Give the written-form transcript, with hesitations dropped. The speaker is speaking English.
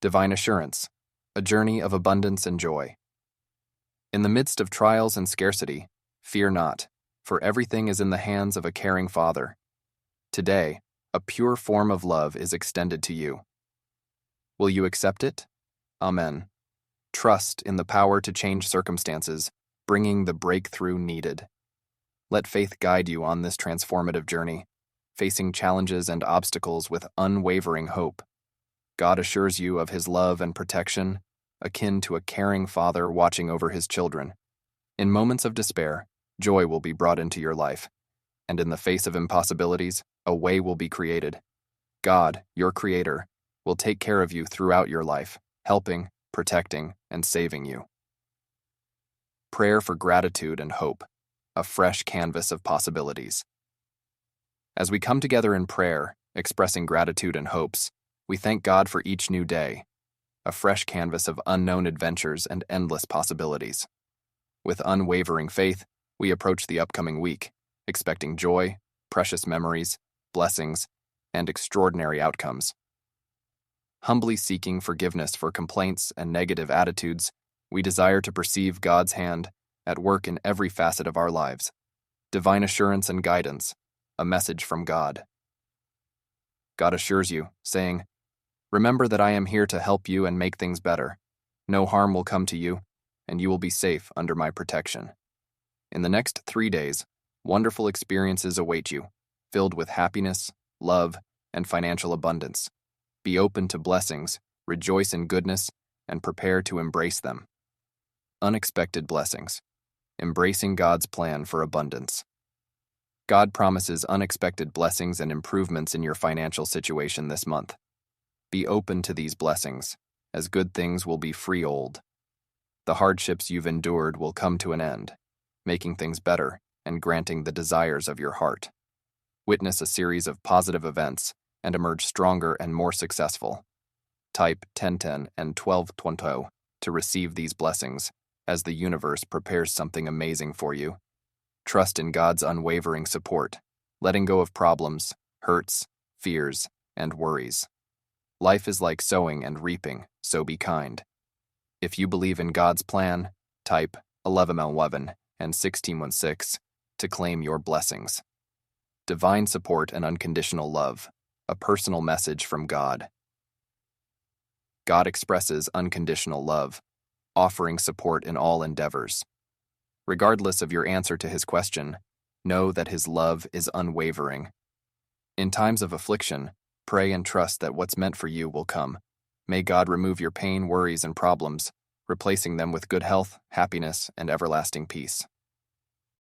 Divine assurance, a journey of abundance and joy. In the midst of trials and scarcity, fear not, for everything is in the hands of a caring Father. Today, a pure form of love is extended to you. Will you accept it? Amen. Trust in the power to change circumstances, bringing the breakthrough needed. Let faith guide you on this transformative journey, facing challenges and obstacles with unwavering hope. God assures you of His love and protection, akin to a caring father watching over his children. In moments of despair, joy will be brought into your life, and in the face of impossibilities, a way will be created. God, your Creator, will take care of you throughout your life, helping, protecting, and saving you. Prayer for gratitude and hope, a fresh canvas of possibilities. As we come together in prayer, expressing gratitude and hopes, we thank God for each new day, a fresh canvas of unknown adventures and endless possibilities. With unwavering faith, we approach the upcoming week, expecting joy, precious memories, blessings, and extraordinary outcomes. Humbly seeking forgiveness for complaints and negative attitudes, we desire to perceive God's hand at work in every facet of our lives. Divine assurance and guidance, a message from God. God assures you, saying, "Remember that I am here to help you and make things better. No harm will come to you, and you will be safe under my protection." In the next 3 days, wonderful experiences await you, filled with happiness, love, and financial abundance. Be open to blessings, rejoice in goodness, and prepare to embrace them. Unexpected blessings. Embracing God's plan for abundance. God promises unexpected blessings and improvements in your financial situation this month. Be open to these blessings, as good things will be freehold. The hardships you've endured will come to an end, making things better and granting the desires of your heart. Witness a series of positive events and emerge stronger and more successful. Type 1010 and 1220 to receive these blessings as the universe prepares something amazing for you. Trust in God's unwavering support, letting go of problems, hurts, fears, and worries. Life is like sowing and reaping, so be kind. If you believe in God's plan, type 1111 and 1616 to claim your blessings. Divine support and unconditional love, a personal message from God. God expresses unconditional love, offering support in all endeavors. Regardless of your answer to His question, know that His love is unwavering. In times of affliction, pray and trust that what's meant for you will come. May God remove your pain, worries, and problems, replacing them with good health, happiness, and everlasting peace.